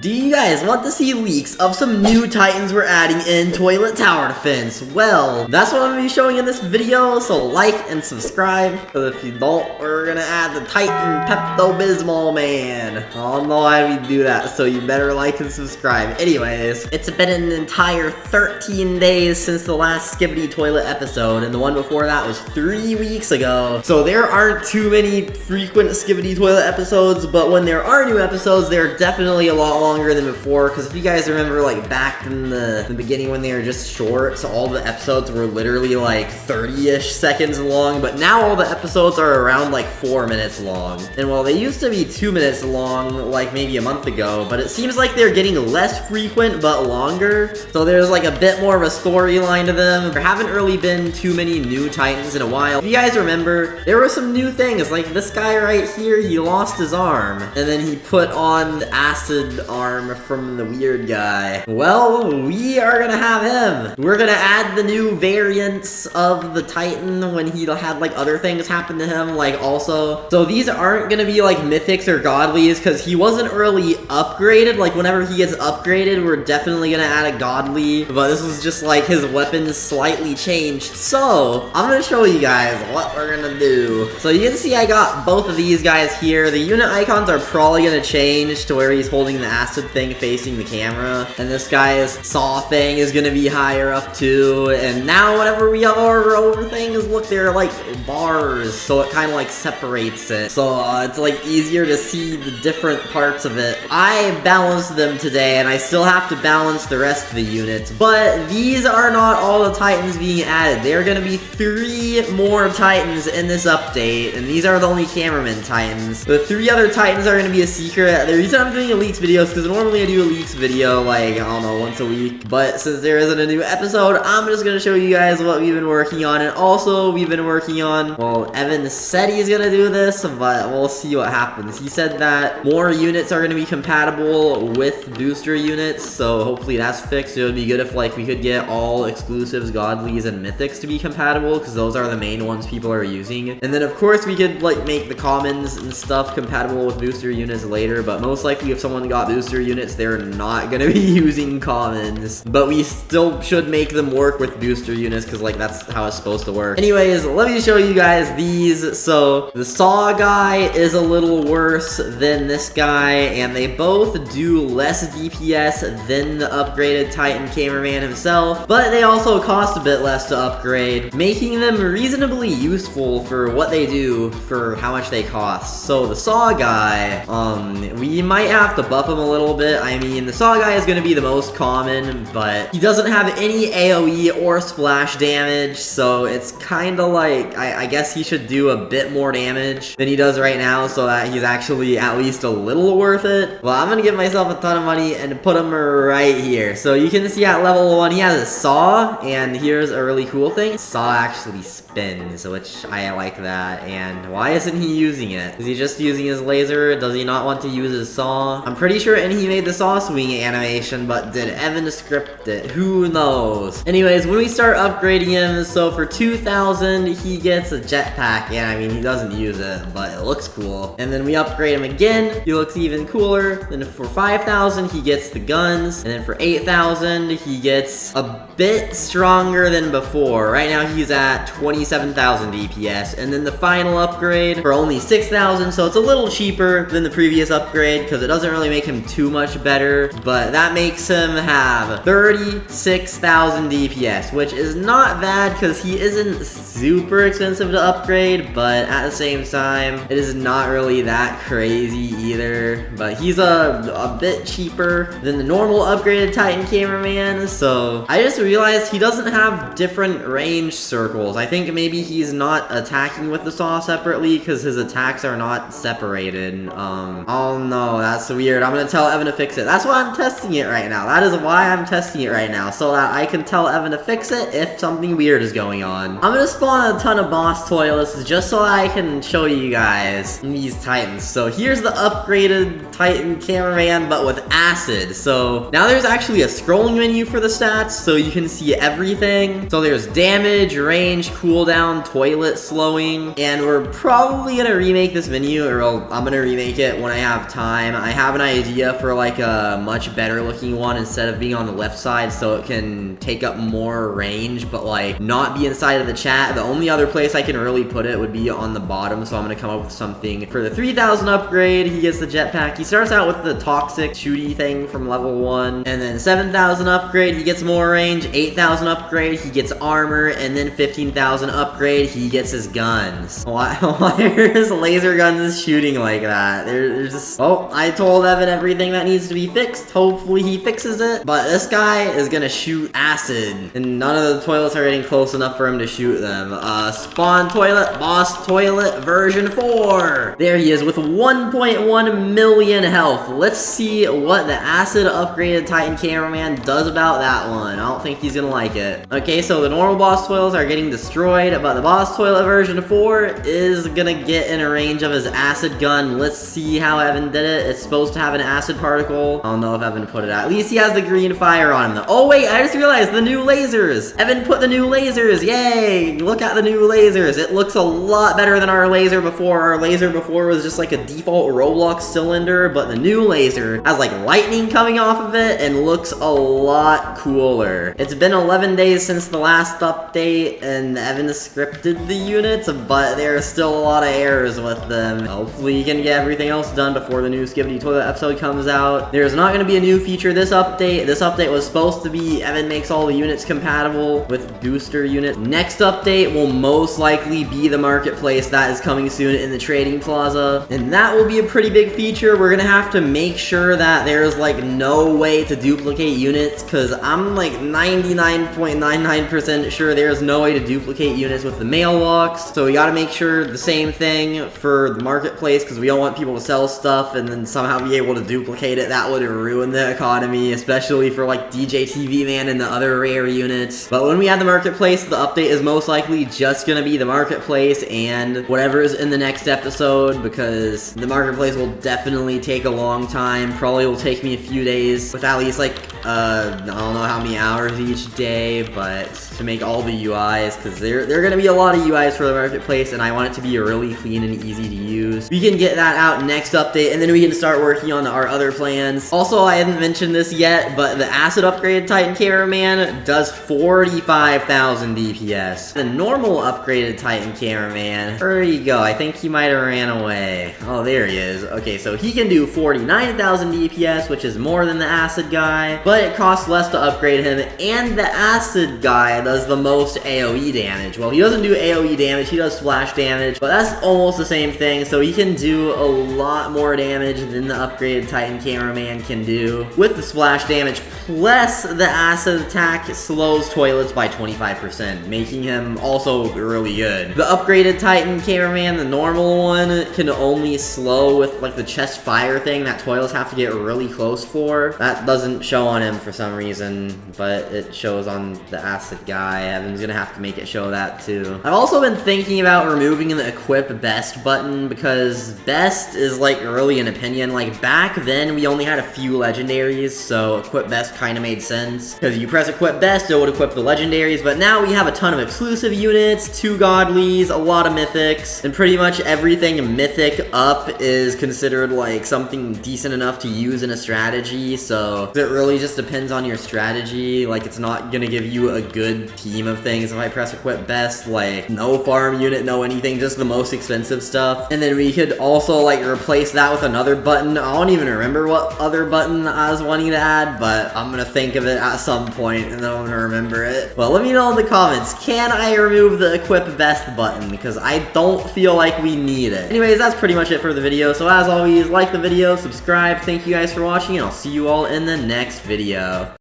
Do you guys want to see leaks of some new Titans we're adding in Toilet Tower Defense? Well, that's what I'm going to be showing in this video, so like and subscribe, because if you don't, we're going to add the Titan Pepto-Bismol man. I don't know how we do that, so you better like and subscribe. Anyways, it's been an entire 13 days since the last Skibbity Toilet episode, and the one before that was 3 weeks ago. So there aren't too many frequent Skibbity Toilet episodes, but when there are new episodes, they're definitely a lot longer than before, because if you guys remember, like, back in the beginning when they were just short, so all the episodes were literally, like, 30-ish seconds long, but now all the episodes are around, like, 4 minutes long. And while they used to be 2 minutes long, like, maybe a month ago, but it seems like they're getting less frequent, but longer, so there's, like, a bit more of a storyline to them. There haven't really been too many new Titans in a while. If you guys remember, there were some new things, like this guy right here, he lost his arm, and then he put on the acid arm from the weird guy. Well, we are gonna have him. We're gonna add the new variants of the Titan when he had like other things happen to him, like also. So these aren't gonna be like mythics or godlies because he wasn't really upgraded. Like whenever he gets upgraded, we're definitely gonna add a godly, but this was just like his weapons slightly changed. So I'm gonna show you guys what we're gonna do. So you can see I got both of these guys here. The unit icons are probably gonna change to where he's holding the acid thing facing the camera, and this guy's saw thing is gonna be higher up too. And now whenever we hover over things, look, they're like bars, so it kind of like separates it, so it's like easier to see the different parts of it. I balanced them today, and I still have to balance the rest of the units, but these are not all the Titans being added. There are gonna be 3 more Titans in this update, and these are the only cameraman Titans. The 3 other Titans are gonna be a secret. The reason I'm doing a leaks video is because normally I do a leaks video like, I don't know, once a week, but since there isn't a new episode, I'm just gonna show you guys what we've been working on. And also we've been working on, well, Evan said he's gonna do this, but we'll see what happens. He said that more units are gonna be compatible with booster units, so hopefully that's fixed. It would be good if like we could get all exclusives, godlies, and mythics to be compatible, because those are the main ones people are using. And then of course we could like make the commons and stuff compatible with booster units later, but most likely if someone got booster units, they're not gonna be using commons, but we still should make them work with booster units because like that's how it's supposed to work. Anyways, let me show you guys these. So the saw guy is a little worse than this guy, and they both do less DPS than the upgraded Titan cameraman himself, but they also cost a bit less to upgrade, making them reasonably useful for what they do for how much they cost. So the saw guy, we might have to buff him a little bit. I mean, the saw guy is going to be the most common, but he doesn't have any AoE or splash damage, so it's kind of like, I guess he should do a bit more damage than he does right now so that he's actually at least a little worth it. Well, I'm going to give myself a ton of money and put him right here. So you can see at level 1, he has a saw, and here's a really cool thing. Saw actually spins, which I like that. And why isn't he using it? Is he just using his laser? Does he not want to use his saw? I'm pretty sure and he made the saw swing animation, but did Evan script it? Who knows? Anyways, when we start upgrading him, so for 2,000, he gets a jetpack. Yeah, I mean, he doesn't use it, but it looks cool. And then we upgrade him again, he looks even cooler. Then for 5,000, he gets the guns. And then for 8,000, he gets a bit stronger than before. Right now, he's at 27,000 DPS. And then the final upgrade for only 6,000, so it's a little cheaper than the previous upgrade, because it doesn't really make him too much better, but that makes him have 36,000 DPS, which is not bad because he isn't super expensive to upgrade, but at the same time, it is not really that crazy either. But he's a bit cheaper than the normal upgraded Titan cameraman, so I just realized he doesn't have different range circles. I think maybe he's not attacking with the saw separately because his attacks are not separated. Oh no, that's weird. I'm gonna tell Evan to fix it. That's why I'm testing it right now. That is why I'm testing it right now, so that I can tell Evan to fix it if something weird is going on. I'm gonna spawn a ton of boss toilets just so I can show you guys these Titans. So here's the upgraded Titan cameraman, but with acid. So now there's actually a scrolling menu for the stats, so you can see everything. So there's damage, range, cooldown, toilet slowing, and we're probably gonna remake this menu, or I'm gonna remake it when I have time. I have an idea idea for like a much better looking one instead of being on the left side so it can take up more range, but like not be inside of the chat. The only other place I can really put it would be on the bottom, so I'm gonna come up with something. For the 3000 upgrade, he gets the jetpack. He starts out with the toxic shooty thing from level 1, and then 7000 upgrade, he gets more range. 8000 upgrade, he gets armor, and then 15,000 upgrade, he gets his guns. Why are his laser guns shooting like that? They're just... Oh, I told Evan everything that needs to be fixed. Hopefully he fixes it. But this guy is gonna shoot acid, and none of the toilets are getting close enough for him to shoot them. Spawn toilet, boss toilet, version 4. There he is with 1.1 million health. Let's see what the acid upgraded Titan cameraman does about that one. I don't think he's gonna like it. Okay, so the normal boss toilets are getting destroyed, but the boss toilet version 4 is gonna get in a range of his acid gun. Let's see how Evan did it. It's supposed to have an acid particle. I don't know if Evan put it out. At least he has the green fire on him though. Oh wait, I just realized the new lasers. Evan put the new lasers. Yay! Look at the new lasers. It looks a lot better than our laser before. Our laser before was just like a default Roblox cylinder, but the new laser has like lightning coming off of it and looks a lot cooler. It's been 11 days since the last update, and Evan scripted the units, but there are still a lot of errors with them. Hopefully he can get everything else done before the new Skibidi Toilet episode comes out. There's not going to be a new feature this update. This update was supposed to be Evan makes all the units compatible with booster units. Next update will most likely be the marketplace that is coming soon in the trading plaza, and that will be a pretty big feature. We're gonna have to make sure that there's like no way to duplicate units, because I'm like 99.99% sure there's no way to duplicate units with the mailbox. So we gotta make sure the same thing for the marketplace, because we don't want people to sell stuff and then somehow be able to duplicate it. That would ruin the economy, especially for like DJ TV Man and the other rare units. But when we add the marketplace, the update is most likely just gonna be the marketplace and whatever is in the next episode, because the marketplace will definitely take a long time. Probably will take me a few days with at least like I don't know how many hours each day, but to make all the UIs, because there are gonna be a lot of UIs for the marketplace, and I want it to be really clean and easy to use. We can get that out next update, and then we can start working on our other plans. Also, I haven't mentioned this yet, but the acid upgraded Titan cameraman does 45,000 DPS. The normal upgraded Titan cameraman, where did he go? I think he might have ran away. Oh, there he is. Okay, so he can do 49,000 DPS, which is more than the acid guy, but it costs less to upgrade him, and the acid guy does the most AoE damage. Well, he doesn't do AoE damage, he does splash damage, but that's almost the same thing, so he can do a lot more damage than the upgraded Titan cameraman can do with the splash damage, plus the acid attack slows toilets by 25%, making him also really good. The upgraded Titan cameraman, the normal one, can only slow with like the chest fire thing that toilets have to get really close for. That doesn't show on him for some reason, but it shows on the acid guy. Evan's gonna have to make it show that too. I've also been thinking about removing the equip best button, because best is like really an opinion. Like back then we only had a few legendaries, so equip best kind of made sense, because you press equip best, it would equip the legendaries, but now we have a ton of exclusive units, 2 godlies, a lot of mythics, and pretty much everything mythic up is considered like something decent enough to use in a strategy. So it really just depends on your strategy. Like it's not gonna give you a good team of things if I press equip best, like no farm unit, no anything, just the most expensive stuff. And then we could also like replace that with another button. I don't even remember what other button I was wanting to add, but I'm gonna think of it at some point and then I'm gonna remember it. Well, let me know in the comments, can I remove the equip best button? Because I don't feel like we need it. Anyways, that's pretty much it for the video. So as always, like the video, subscribe. Thank you guys for watching, and I'll see you all in the next video.